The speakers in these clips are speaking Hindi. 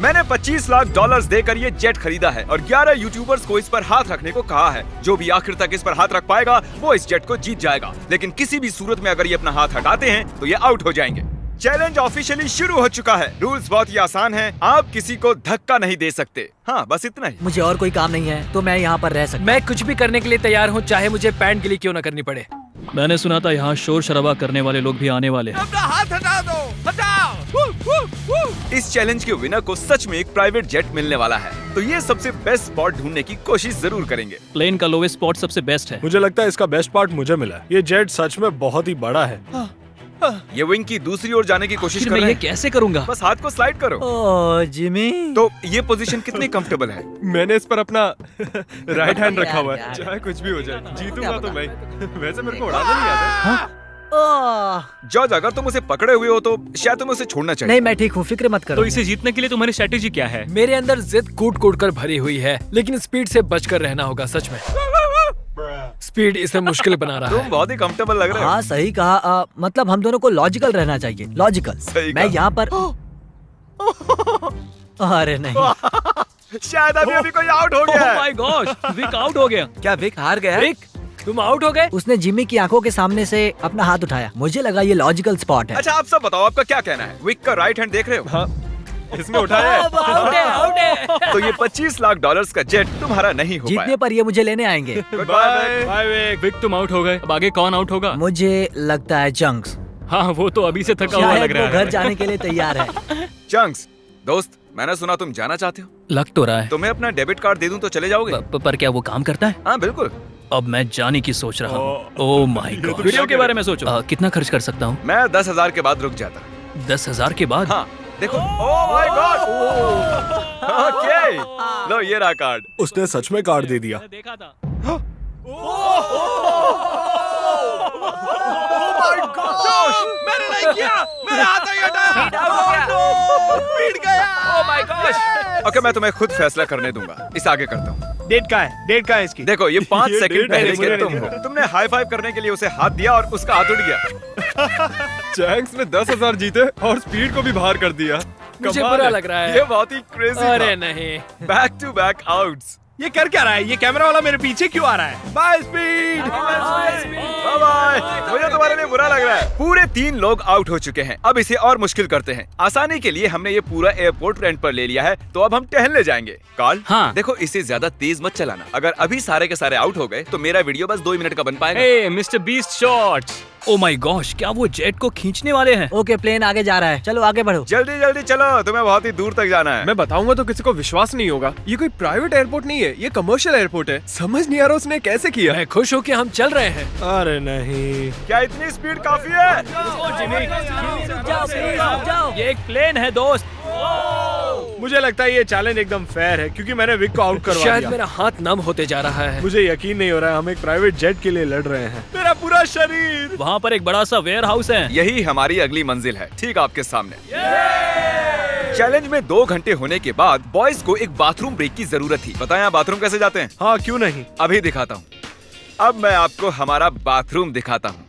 मैंने $25 लाख देकर ये जेट खरीदा है और 11 यूट्यूबर्स को इस पर हाथ रखने को कहा है। जो भी आखिर तक इस पर हाथ रख पाएगा वो इस जेट को जीत जाएगा, लेकिन किसी भी सूरत में अगर ये अपना हाथ हटाते हैं तो ये आउट हो जाएंगे। चैलेंज ऑफिशियली शुरू हो चुका है। रूल्स बहुत ही आसान हैं। आप किसी को धक्का नहीं दे सकते। हाँ, बस इतना ही। मुझे और कोई काम नहीं है तो मैं यहाँ पर रह सकता। मैं कुछ भी करने के लिए तैयार हूँ, चाहे मुझे पैंट गिली क्यों न करनी पड़े। मैंने सुना था यहाँ शोर शराबा करने वाले लोग भी आने वाले हैं। अपना हाथ हटा दो, हटाओ। इस चैलेंज के विनर को सच में एक प्राइवेट जेट मिलने वाला है, तो ये सबसे बेस्ट स्पॉट ढूंढने की कोशिश जरूर करेंगे। प्लेन का लोवेस्ट स्पॉट सबसे बेस्ट है। मुझे लगता है इसका बेस्ट पार्ट मुझे मिला है। ये जेट सच में बहुत ही बड़ा है। ये विंग की दूसरी ओर जाने की कोशिश कर मैं रहे ये हैं। कैसे करूँगा? बस हाथ को स्लाइड करो। ओह जिमी, तो ये पोजीशन कितनी कंफर्टेबल है? मैंने इस पर अपना राइट हैंड रखा हुआ है। यार। चाहे कुछ भी हो जाए, जीतूंगा तो मैं। वैसे मेरे को उड़ाना नहीं आता। ओह जॉर्ज, अगर तुम उसे पकड़े हुए हो तो शायद तुम्हें उसे छोड़ना चाहिए। नहीं, मैं ठीक हूँ, फिक्र मत करो। तो इसे जीतने के लिए तुम्हारी स्ट्रेटेजी क्या है? मेरे अंदर जिद कूट कूट कर भरी हुई है, लेकिन स्पीड से बचकर रहना होगा। सच में स्पीड इसे मुश्किल बना रहा तुम है। बहुत ही कंफर्टेबल लग रहे हो। हाँ सही कहा। मतलब हम दोनों को लॉजिकल रहना चाहिए। लॉजिकल। सही मैं कहा। यहाँ पर अरे नहीं, शायद अभी कोई आउट हो गया ओह है। माय गॉश, विक आउट हो गया। क्या विक हार गया? रिक, तुम आउट हो गए। उसने जिमी की आंखों के सामने से अपना हाथ उठाया। मुझे लगा ये लॉजिकल स्पॉट है। अच्छा, आप सब बताओ, आपका क्या कहना है? विक का राइट हैंड देख रहे हो? हाँ, इसने उठाया है। आउट है, आउट है। तो ये $25 लाख का जेट तुम्हारा नहीं हो जीतने पाया। पर ये मुझे लेने आएंगे। बाय बाय विक। विक तुम आउट हो गए। अब आगे कौन आउट होगा? मुझे लगता है चंक्स। हाँ, वो तो अभी से थका हुआ शायद लग वो रहा है। घर जाने के लिए तैयार है। चंक्स, दोस्त, मैंने सुना तुम जाना चाहते हो। लग तो रहा है। तुम्हें अपना डेबिट कार्ड दे दूं तो चले जाओगे? पर क्या वो काम करता है? हाँ बिल्कुल। अब मैं जाने की सोच रहा हूँ। Oh my God. वीडियो के बारे में सोचो। कितना खर्च कर सकता हूँ? मैं 10,000 के बाद रुक जाता। 10,000 के बाद? हाँ देखो। Oh my God. ओके, लो ये रहा कार्ड। उसने सच में कार्ड दे दिया। देखा था। मैंने नहीं किया, मेरा हाथ नहीं हटाया। पीट गया। ओह माय गॉश। ओके, मैं तुम्हें खुद फैसला करने दूंगा। इस आगे करता हूँ। डेट का है, डेट का है इसकी। देखो, ये 5 ये सेकंड डेट पहले है, के मुझे तुम नहीं हो। तुमने हाई फाइव करने के लिए उसे हाथ दिया और उसका हाथ उठ गया। चैंक्स ने 10,000 जीते और स्पीड को भी बाहर कर दिया। मुझे कमाल बुरा है। लग रहा है। ये बहुत ही क्रेजी अरे था। नहीं। Back to back outs. ये कर क्या रहा है? ये कैमरा वाला मेरे पीछे क्यों आ रहा है? By speed. Bye bye. मुझे तुम्हारे लिए बुरा लग रहा है। पूरे 3 लोग आउट हो चुके हैं। अब इसे और मुश्किल करते हैं। आसानी के लिए हमने ये पूरा एयरपोर्ट रेंट पर ले लिया है, तो अब हम टहलने जाएंगे। कार्ल, हाँ। देखो, इसे ज्यादा तेज मत चलाना। अगर अभी सारे के सारे आउट हो गए तो मेरा वीडियो बस 2 मिनट का बन पाएगा। Hey Mister Beast shorts. Oh my gosh, क्या वो जेट को खींचने वाले हैं? ओके, प्लेन आगे जा रहा है। चलो आगे बढ़ो। जल्दी जल्दी चलो, तुम्हें बहुत ही दूर तक जाना है। मैं बताऊंगा तो किसी को विश्वास नहीं होगा। ये कोई प्राइवेट एयरपोर्ट नहीं है, ये कमर्शियल एयरपोर्ट है। समझ नहीं आ रहा उसने कैसे किया। मैं खुश हूँ कि हम चल रहे हैं। अरे नहीं। क्या इतनी स्पीड काफी है? जाओ। ये एक प्लेन है दोस्त। मुझे लगता है ये चैलेंज एकदम फेयर है क्योंकि मैंने विक को आउट करवा शायद दिया। मेरा हाथ नम होते जा रहा है। मुझे यकीन नहीं हो रहा है हम एक प्राइवेट जेट के लिए लड़ रहे हैं। मेरा पूरा शरीर। वहाँ पर एक बड़ा सा वेयर हाउस है। यही हमारी अगली मंजिल है, ठीक आपके सामने। चैलेंज में 2 घंटे होने के बाद बॉयज को एक बाथरूम ब्रेक की जरूरत थी। बताएं आप बाथरूम कैसे जाते हैं? हाँ, क्यों नहीं। अभी दिखाता हूँ। अब मैं आपको हमारा बाथरूम दिखाता हूँ।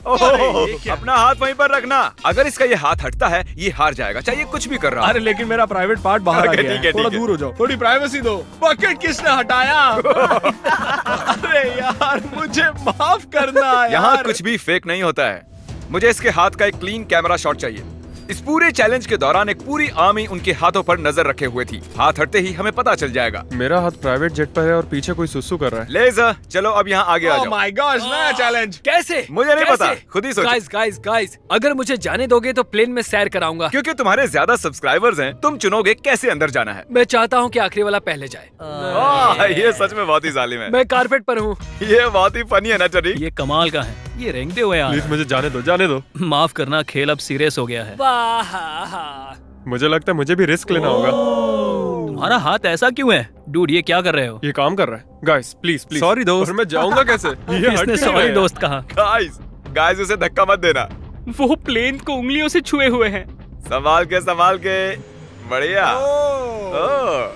अपना हाथ वहीं पर रखना। अगर इसका ये हाथ हटता है ये हार जाएगा, चाहिए कुछ भी कर रहा अरे है। लेकिन मेरा प्राइवेट पार्ट बाहर आ ओके, गया ठीक है, है। थोड़ा ठीक है। दूर हो जाओ, थोड़ी प्राइवेसी दो। बकेट किसने हटाया? अरे यार, मुझे माफ करना यार। यहाँ कुछ भी फेक नहीं होता है। मुझे इसके हाथ का एक क्लीन कैमरा शॉट चाहिए। इस पूरे चैलेंज के दौरान एक पूरी आर्मी उनके हाथों पर नजर रखे हुए थी। हाथ हटते ही हमें पता चल जाएगा। मेरा हाथ प्राइवेट जेट पर है और पीछे कोई सुसु कर रहा है। लेज़र, चलो अब यहाँ आगे आ ओह जाओ। माय गॉश, नया चैलेंज। कैसे? मुझे नहीं पता, खुद ही सोचो। गाइस, अगर मुझे जाने दोगे तो प्लेन में सैर कराऊंगा। क्योंकि तुम्हारे ज्यादा सब्सक्राइबर्स हैं, तुम चुनोगे कैसे अंदर जाना है। मैं चाहता हूँ कि आखिरी वाला पहले जाए। ये सच में बहुत ही जालिम है। मैं कारपेट पर हूँ। ये बहुत ही फनी है ना टरी? ये कमाल का है। ये रेंगते हुए आ रहा प्लीज मुझे जाने दो, जाने दो। है। माफ करना, खेल अब सीरियस हो गया है। मुझे लगता है मुझे भी रिस्क लेना होगा। तुम्हारा हाथ ऐसा क्यों है? डूड, ये क्या कर रहे हो? ये काम कर रहा है। Guys please please. Sorry, दोस्त। और मैं जाऊंगा कैसे? ये हट इसने क्यों सॉरी रहा है? दोस्त कहा। गाइस उसे धक्का मत देना। वो प्लेन को उंगलियों से छुए हुए हैं। संभाल के। बढ़िया। ओह।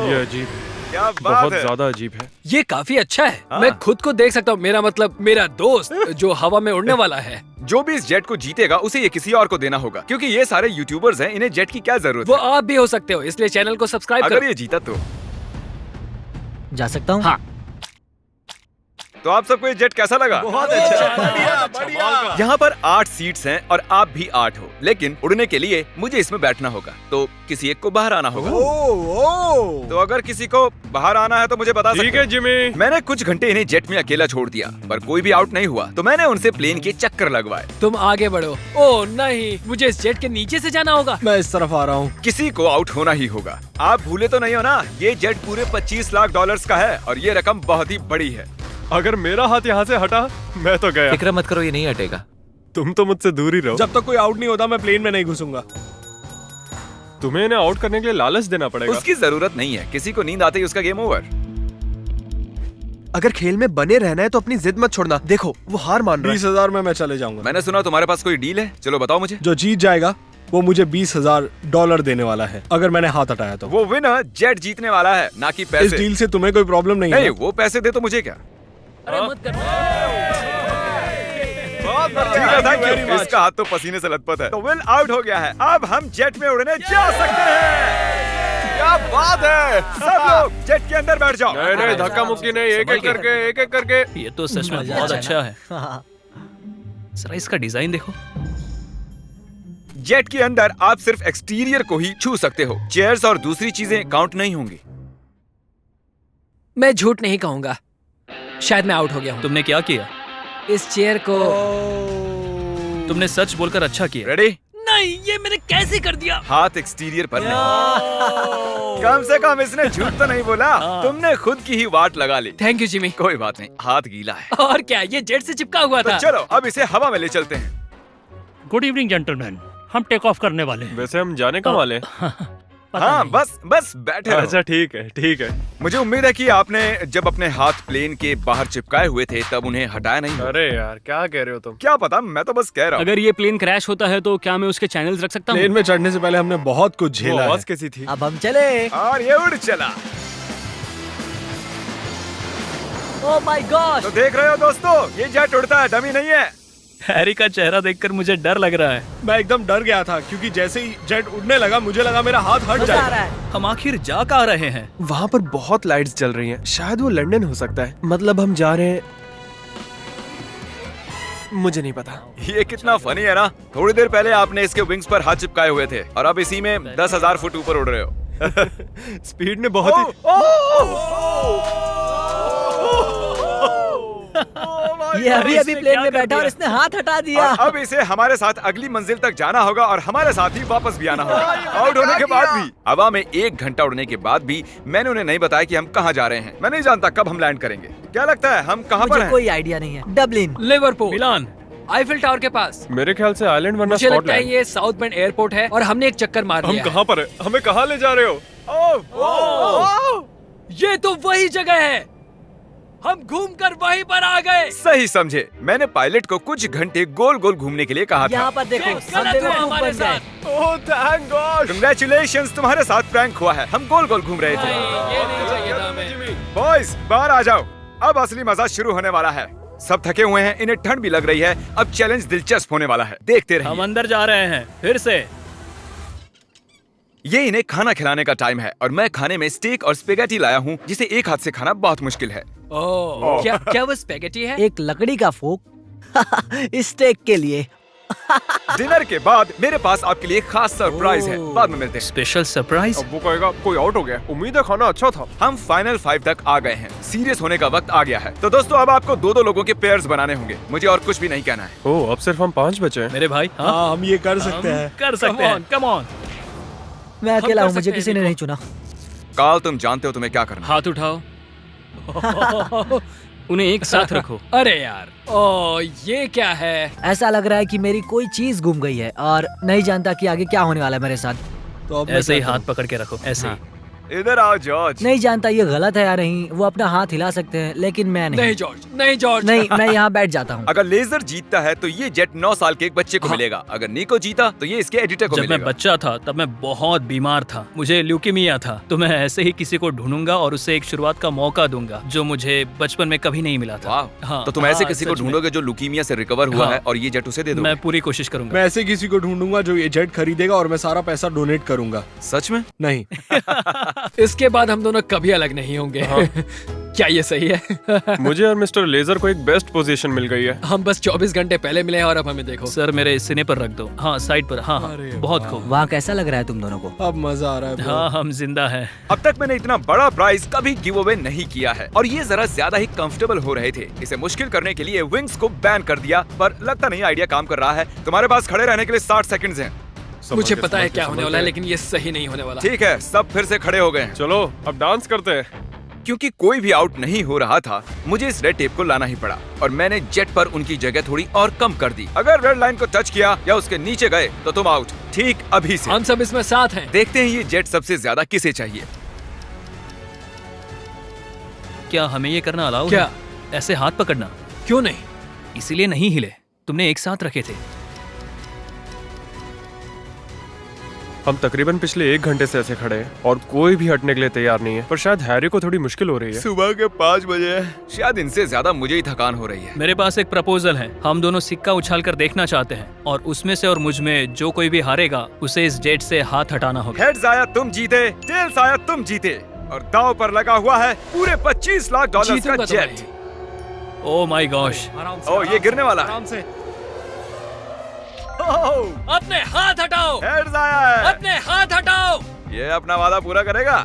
ये अजीब है। क्या बात बहुत है। ज्यादा अजीब है। ये काफी अच्छा है। हाँ। मैं खुद को देख सकता हूँ, मेरा मतलब मेरा दोस्त जो हवा में उड़ने वाला है। जो भी इस जेट को जीतेगा उसे ये किसी और को देना होगा, क्योंकि ये सारे यूट्यूबर्स हैं, इन्हें जेट की क्या जरूरत वो है। आप भी हो सकते हो, इसलिए चैनल को सब्सक्राइब अगर करो। ये जीता तो जा सकता हूँ? हाँ। तो आप सबको ये जेट कैसा लगा? बहुत अच्छा, बढ़िया बढ़िया। यहाँ पर 8 सीट्स हैं और आप भी 8 हो, लेकिन उड़ने के लिए मुझे इसमें बैठना होगा, तो किसी एक को बाहर आना होगा। तो अगर किसी को बाहर आना है तो मुझे बता सकते ठीक हो। है जिमी। मैंने कुछ घंटे इन्हें जेट में अकेला छोड़ दिया, पर कोई भी आउट नहीं हुआ, तो मैंने उनसे प्लेन के चक्कर लगवाए। तुम आगे बढ़ो। ओह नहीं, मुझे इस जेट के नीचे से जाना होगा। मैं इस तरफ आ रहा हूँ। किसी को आउट होना ही होगा। आप भूले तो नहीं हो ना, ये जेट पूरे 25 लाख डॉलर्स का है और ये रकम बहुत ही बड़ी है। अगर मेरा हाथ यहाँ से हटा मैं तो गया। फिक्र मत करो, ये नहीं हटेगा। तुम तो मुझसे दूर ही रहो। जब तक कोई आउट नहीं होता मैं प्लेन में नहीं घुसूंगा। तुम्हें इन्हें आउट करने के लिए लालच देना पड़ेगा। उसकी जरूरत नहीं है, किसी को नींद आते ही उसका गेम ओवर। अगर खेल में बने रहना है तो अपनी जिद मत छोड़ना। देखो वो हार मान रहा है। 20,000 में मैं चले जाऊंगा। मैंने सुना तुम्हारे पास कोई डील है, चलो बताओ मुझे। जो जीत जाएगा वो मुझे $20,000 देने वाला है, अगर मैंने हाथ हटाया तो। वो विनर जेट जीतने वाला है, ना कि इस पैसे। डील से तुम्हें कोई प्रॉब्लम नहीं नहीं, है? वो पैसे दे तो मुझे क्या। अरे मत कर। ठीक है, thank you। इसका हाथ तो पसीने से लथपथ है। तो विल आउट हो गया है, अब हम जेट में उड़ने जा सकते हैं। क्या बात है, सब लोग जेट के अंदर बैठ जाओ। नहीं नहीं, धक्का मुक्की नहीं, एक एक करके। ये तो सच में मजा बहुत आया अच्छा ना? है। हाँ। जरा इसका डिजाइन देखो। जेट के अंदर आप सिर्फ एक्सटीरियर को ही छू सकते हो, चेयर्स और दूसरी चीजें काउंट नहीं होंगी। मैं झूठ नहीं कहूंगा, शायद मैं आउट हो गया हूँ। तुमने क्या किया? इस चेयर को तुमने सच बोलकर अच्छा किया। रेडी? नहीं, ये मैंने कैसे कर दिया? हाथ एक्सटीरियर पर नहीं। कम से कम इसने झूठ तो नहीं बोला, तुमने खुद की ही वाट लगा ली। Thank you Jimmy. कोई बात नहीं, हाथ गीला है। और क्या, ये जेट से चिपका हुआ तो था। चलो अब इसे हवा में ले चलते हैं। गुड इवनिंग जेंटलमैन, हम टेक ऑफ करने वाले हैं। वैसे हम जाने कहाँ वाले हैं? पता हाँ, नहीं। बस बैठे रहो। अच्छा ठीक है ठीक है। मुझे उम्मीद है कि आपने जब अपने हाथ प्लेन के बाहर चिपकाए हुए थे तब उन्हें हटाया नहीं होगा। अरे यार क्या कह रहे हो तुम? क्या पता, मैं तो बस कह रहा हूँ। अगर ये प्लेन क्रैश होता है तो क्या मैं उसके चैनल्स रख सकता प्लेन हूँ? में चढ़ने से पहले हमने बहुत कुछ वो झेला है। आवाज कैसी थी? अब हम चले। और ये उड़ चला। Oh my God. तो देख रहे हो दोस्तों, ये जेट उड़ता है, डमी नहीं है। हैरी का चेहरा देखकर मुझे डर लग रहा है। मैं एकदम डर गया था क्योंकि जैसे ही जेट उड़ने लगा मुझे लगा मेरा हाथ हट मजा आ रहा जाएगा। है। हम आखिर जा कहाँ रहे हैं? वहाँ पर बहुत लाइट्स जल रही हैं। शायद वो लंदन हो सकता है। मतलब हम जा रहे हैं, मुझे नहीं पता। ये कितना फनी है ना। थोड़ी देर पहले आपने इसके विंग्स पर हाथ चिपकाए हुए थे और अब इसी में 10,000 फुट ऊपर उड़ रहे हो। स्पीड ने बहुत ही ये अभी अभी प्लेन में बैठा और इसने हाथ हटा दिया। और अब इसे हमारे साथ अगली मंजिल तक जाना होगा और हमारे साथ ही वापस भी आना होगा। आउट होने के बाद भी, हवा में 1 घंटा उड़ने के बाद भी मैंने उन्हें नहीं बताया कि हम कहाँ जा रहे हैं। मैं नहीं जानता कब हम लैंड करेंगे। क्या लगता है हम कहाँ पर मुझे हैं? कोई आइडिया नहीं है। डबलिन। लिवरपूल, मिलान। आईफिल टावर के पास। मेरे ख्याल से आइलैंड वरना मुझे लगता है स्कॉटलैंड। ये साउथ बेंड एयरपोर्ट है और हमने एक चक्कर मार हम लिया है। कहाँ पर है? हमें कहाँ ले जा रहे हो? ये तो वही जगह है, हम घूमकर वहीं पर आ गए। सही समझे। मैंने पायलट को कुछ घंटे गोल गोल घूमने के लिए कहा था। यहाँ पर देखो, ये हम गलत हुआ बेवकूफ हमारे बन गए। साथ। Oh thank God. Congratulations, तुम्हारे साथ प्रैंक हुआ है। हम गोल गोल घूम रहे थे। ये नहीं चाहिए था हमें। बॉयज बाहर आ जाओ, अब असली मजा शुरू होने वाला है। सब थके हुए हैं, इन्हें ठंड भी लग रही है। अब चैलेंज दिलचस्प होने वाला है, देखते रहिए। हम अंदर जा रहे हैं फिर से। ये इन्हें खाना खिलाने का टाइम है और मैं खाने में स्टेक और स्पेगेटी लाया हूँ, जिसे एक हाथ से खाना बहुत मुश्किल है। ओह, क्या वो स्पेगेटी है? एक लकड़ी का फोक स्टेक के लिए। डिनर के बाद मेरे पास आपके लिए खास सरप्राइज है, बाद में मिलते हैं। Special surprise. अब वो कहेगा कोई आउट हो गया। उम्मीद है खाना अच्छा था। हम फाइनल 5 तक आ गए हैं। सीरियस होने का वक्त आ गया है। तो दोस्तों अब आपको 2-2 लोगों के पेयर्स बनाने होंगे। मुझे और कुछ भी नहीं कहना है। ओह अब सिर्फ हम 5 बचे हैं। मेरे भाई, हाँ हाँ हम ये कर सकते हैं। कर सकते हैं। Come on. मैं अकेला कर हूँ, मुझे सकते किसी हैं, ने देखो। नहीं चुना। काल, तुम जानते हो तुम्हें क्या करना है। हाथ उठाओ। उन्हें एक साथ रखो। अरे यार, ओ ये क्या है? ऐसा लग रहा है कि मेरी कोई चीज गुम गई है और नहीं जानता कि आगे क्या होने वाला है मेरे साथ। तो अब मैं ऐसे ही क्या हाथ करूं? पकड़ के रखो, ऐसे ही। इधर आओ जॉर्ज। नहीं जानता ये गलत है या नहीं, वो अपना हाथ हिला सकते हैं लेकिन मैं नहीं। नहीं जॉर्ज, नहीं जॉर्ज। नहीं, मैं यहाँ बैठ जाता हूँ। अगर लेजर जीतता है तो ये जेट 9 साल के एक बच्चे को मिलेगा। अगर निको जीता तो ये इसके एडिटर को जब मैं मिलेगा। बच्चा था तब मैं बहुत बीमार था, मुझे ल्यूकीमिया था। तो मैं ऐसे ही किसी को ढूंढूंगा और उसे एक शुरुआत का मौका दूंगा जो मुझे बचपन में कभी नहीं मिला था। वाह। हाँ, तो तुम ऐसे हाँ, किसी को सच में। ढूंढोगे जो लुकीमिया से रिकवर हुआ हाँ। है और ये जेट उसे दे दो। मैं पूरी कोशिश करूंगा। मैं ऐसे किसी को ढूंढूंगा जो ये जेट खरीदेगा और मैं सारा पैसा डोनेट करूंगा। सच में? नहीं। इसके बाद हम दोनों कभी अलग नहीं होंगे। क्या ये सही है? मुझे और मिस्टर लेजर को एक बेस्ट पोजीशन मिल गई है। हम बस 24 घंटे पहले मिले हैं और अब हमें देखो। सर मेरे सीने पर रख दो। हाँ साइड पर। हाँ हाँ, अरे बहुत खूब। वहाँ कैसा लग रहा है तुम दोनों को? अब मजा आ रहा है bro। हाँ हम जिंदा हैं। अब तक मैंने इतना बड़ा प्राइस कभी गिव अवे नहीं किया है और ये जरा ज्यादा ही कंफर्टेबल हो रहे थे। इसे मुश्किल करने के लिए विंग्स को बैन कर दिया, पर लगता नहीं आइडिया काम कर रहा है। तुम्हारे पास खड़े रहने के लिए 60 सेकंड्स हैं। मुझे पता है क्या होने वाला है, लेकिन ये सही नहीं होने वाला। ठीक है, सब फिर से खड़े हो गए हैं। चलो अब डांस करते हैं। क्योंकि कोई भी आउट नहीं हो रहा था, मुझे इस रेड टेप को लाना ही पड़ा और मैंने जेट पर उनकी जगह थोड़ी और कम कर दी। अगर रेड लाइन को टच किया या उसके नीचे गए तो तुम आउट। ठीक अभी से। हम सब इसमें साथ हैं। देखते हैं ये जेट सबसे ज्यादा किसे चाहिए। क्या हमें ये करना अलाउ क्या? है? ऐसे हाथ पकड़ना? क्यों नहीं? इसीलिए नहीं हिले, तुमने एक साथ रखे थे। हम तकरीबन पिछले 1 घंटे से ऐसे खड़े हैं और कोई भी हटने के लिए तैयार नहीं है। पर शायद हैरी को थोड़ी मुश्किल हो रही है। सुबह के 5 बजे है, शायद इनसे ज्यादा मुझे ही थकान हो रही है। मेरे पास एक प्रपोजल है। हम दोनों सिक्का उछाल कर देखना चाहते हैं और उसमें से और मुझ में जो कोई भी हारेगा उसे इस जेट से हाथ हटाना होगा। हेड्स आया तुम जीते, टेल्स आया तुम जीते और दांव पर लगा हुआ है पूरे 25 लाख डॉलर जीतूंगा का तो जेट। मैं। ओह माय गॉश। ओ ये गिरने वाला है। आराम से। अपने हाथ हटाओ। हेड्स आया है। अपने हाथ हटाओ। ये अपना वादा पूरा करेगा।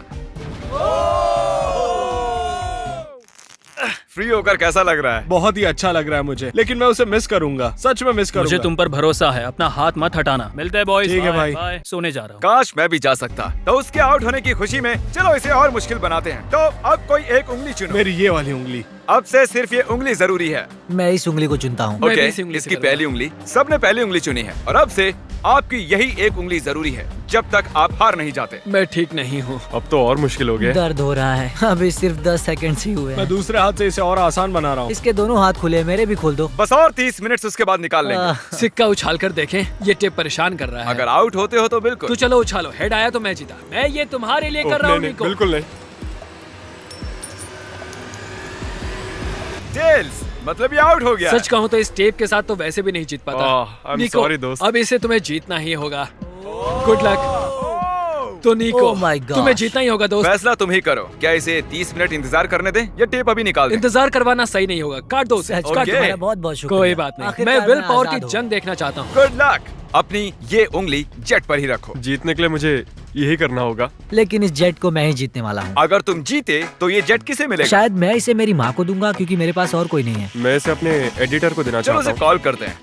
फ्री होकर कैसा लग रहा है? बहुत ही अच्छा लग रहा है मुझे, लेकिन मैं उसे मिस करूंगा। सच में मिस करूंगा। मुझे तुम पर भरोसा है, अपना हाथ मत हटाना। मिलते हैं बॉयज। ठीक है भाई। बाय। सोने जा रहा हूँ। काश मैं भी जा सकता। तो उसके आउट होने की खुशी में चलो इसे और मुश्किल बनाते हैं। तो अब कोई एक उंगली चुनो। मेरी ये वाली उंगली। अब से सिर्फ ये उंगली जरूरी है। मैं इस उंगली को चुनता हूँ। मैं भी ओके, इसी उंगली से इसकी करूंगा। पहली उंगली। सबने पहली उंगली चुनी है और अब से आपकी यही एक उंगली जरूरी है जब तक आप हार नहीं जाते। मैं ठीक नहीं हूँ। अब तो और मुश्किल हो गया। दर्द हो रहा है। अभी सिर्फ 10 सेकंड ही हुए मैं हैं। दूसरे हाथ से इसे और आसान बना रहा हूँ। इसके दोनों हाथ खुले, मेरे भी खोल दो। बस और 30 मिनट उसके बाद निकाल लेंगे। आह, सिक्का उछाल कर देखें, ये टेप परेशान कर रहा है। अगर आउट होते हो तो बिल्कुल। तो चलो उछालो। हेड आया तो मैं जीता। मैं ये तुम्हारे लिए कर रहा हूँ नहीं, निको। बिल्कुल नहीं। टेल्स, मतलब ये आउट हो गया। सच कहूँ तो इस टेप के साथ तो वैसे भी नहीं जीत पाता। I'm निको, sorry, दोस्त। अब इसे तुम्हें जीतना ही होगा। Good luck. तो निको, Oh my God. तुम्हें जीतना ही होगा दोस्त। फैसला तुम ही करो। क्या इसे 30 मिनट इंतजार करने दें या टेप अभी निकाल दें? इंतजार करवाना सही नहीं होगा। काट दो उसे। सच काट का दो। तुम्हारा बहुत बहुत शुक्रिया। कोई बात नहीं। आखिरकार मैं विल पावर आजाद की हूँ। जंग देखना चाहता हूँ। Good luck. अपनी ये उंगली जेट पर ही रखो। जीतने के लिए मुझे यही करना होगा। लेकिन इस जेट को मैं ही जीतने वाला हूँ। अगर तुम जीते तो ये जेट किसे मिलेगा? शायद मैं इसे मेरी माँ को दूंगा क्योंकि मेरे पास और कोई नहीं है। मैं इसे अपने एडिटर को देना चलो चाहता उसे हूँ। कॉल करते हैं।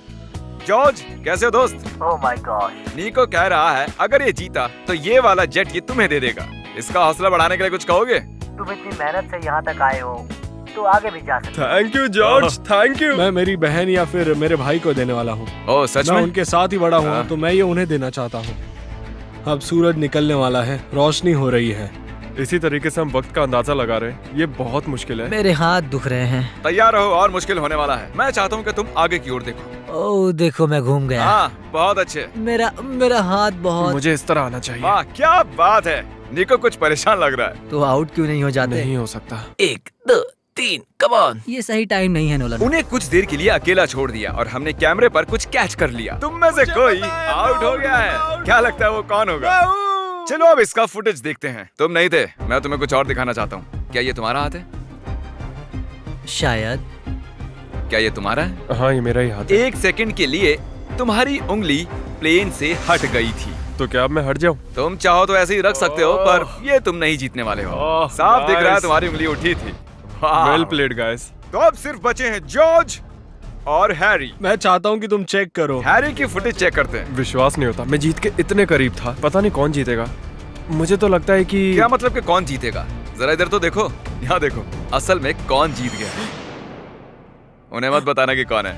जॉर्ज, कैसे हो दोस्त? Oh my God. नीको कह रहा है अगर ये जीता तो ये वाला जेट ये तुम्हें दे देगा। इसका हौसला बढ़ाने के लिए कुछ कहोगे? तुम इतनी मेहनत से यहाँ तक आए हो तो आगे भी जा सकते thank you George, thank you. मैं मेरी बहन या फिर मेरे भाई को देने वाला हूँ। ओह सच मैं में? उनके साथ ही बड़ा हुआ हाँ। हूँ, तो मैं ये उन्हें देना चाहता हूँ। अब सूरज निकलने वाला है, रोशनी हो रही है। इसी तरीके से हम वक्त का अंदाजा लगा रहे हैं। ये बहुत मुश्किल है। मेरे हाथ दुख रहे हैं। तैयार रहो और मुश्किल होने वाला है। मैं चाहता हूँ कि तुम आगे की ओर देखो। ओह देखो मैं घूम गया। हाँ, बहुत अच्छे। मेरा हाथ बहुत। मुझे इस तरह आना चाहिए। वाह क्या बात है। निको कुछ परेशान लग रहा है। तो आउट क्यों नहीं हो जाते? नहीं हो सकता। 1 2 3 कम ऑन। ये सही टाइम नहीं है नोलन। उन्हें कुछ देर के लिए अकेला छोड़ दिया और हमने कैमरे पर कुछ कैच कर लिया। तुम में से कोई आउट हो गया है। क्या लगता है वो कौन होगा? चलो अब इसका फुटेज देखते हैं। तुम नहीं थे, मैं तुम्हें कुछ और दिखाना चाहता हूँ। क्या ये तुम्हारा हाथ है? शायद। क्या ये तुम्हारा है? हाँ ये मेरा ही हाथ है। 1 सेकंड के लिए तुम्हारी उंगली प्लेन से हट गई थी। तो क्या अब मैं हट जाऊँ? तुम चाहो तो ऐसे ही रख सकते हो, पर ये तुम नहीं जीतने वाले हो। ओह, साफ दिख रहा है guys. तुम्हारी उंगली उठी थी। वाह। Well played guys. तो अब सिर्फ बचे हैं जॉर्ज और हैरी। मैं चाहता हूँ कि तुम चेक करो। हैरी की फुटेज चेक करते हैं। विश्वास नहीं होता, मैं जीत के इतने करीब था। पता नहीं कौन जीतेगा। मुझे तो लगता है कि क्या मतलब कि कौन जीतेगा? जरा इधर तो देखो, यहाँ देखो। असल में कौन जीत गया? उन्हें मत बताना कि कौन है।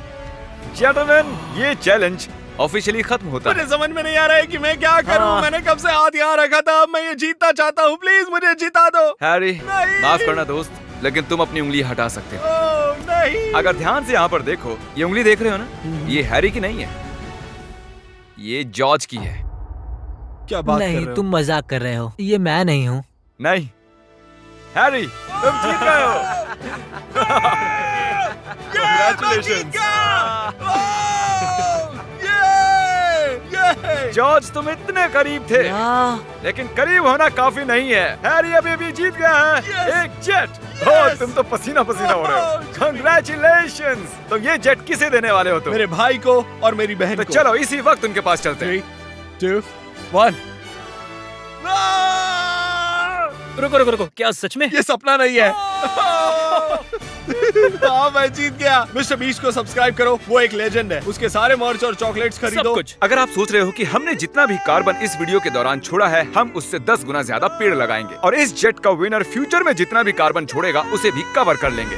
जेंटलमैन, ये चैलेंज ऑफिशियली खत्म होता मुझे है। समझ में नहीं आ रहा है कि मैं क्या करूं। हाँ। मैंने कब से हाथ यहाँ रखा था, अब मैं ये जीतना चाहता हूँ। प्लीज मुझे जिता दो। हैरी, नहीं। माफ करना दोस्त, लेकिन तुम अपनी उंगली हटा सकते हो। ओह, नहीं। अगर ध्यान से यहाँ पर देखो, ये उंगली देख रहे हो ना, ये हैरी की नहीं है, ये जॉर्ज की है। क्या बात कर नहीं, रहे हो? तुम मजाक कर रहे हो। ये मैं नहीं हूँ। नहीं हैरी, तुम जीत गए हो। जॉर्ज, तुम इतने करीब थे, लेकिन करीब होना काफी नहीं है। हैरी अभी भी जीत गया है एक जेट। ओह, तुम तो पसीना पसीना हो रहे हो। कंग्रेचुलेशंस। तो ये जेट किसे देने वाले हो तुम? मेरे भाई को और मेरी बहन तो को। चलो इसी वक्त उनके पास चलते हैं। 3, 2, 1। रुको रुको रुको, क्या सच में? ये सपना नहीं है। हाँ, मैं जीत गया। मिस्टर बीस्ट को सब्सक्राइब करो, वो एक लेजेंड है। उसके सारे मर्च और चॉकलेट्स खरीदो। सब कुछ। अगर आप सोच रहे हो कि हमने जितना भी कार्बन इस वीडियो के दौरान छोड़ा है, हम उससे 10 गुना ज्यादा पेड़ लगाएंगे और इस जेट का विनर फ्यूचर में जितना भी कार्बन छोड़ेगा उसे भी कवर कर लेंगे।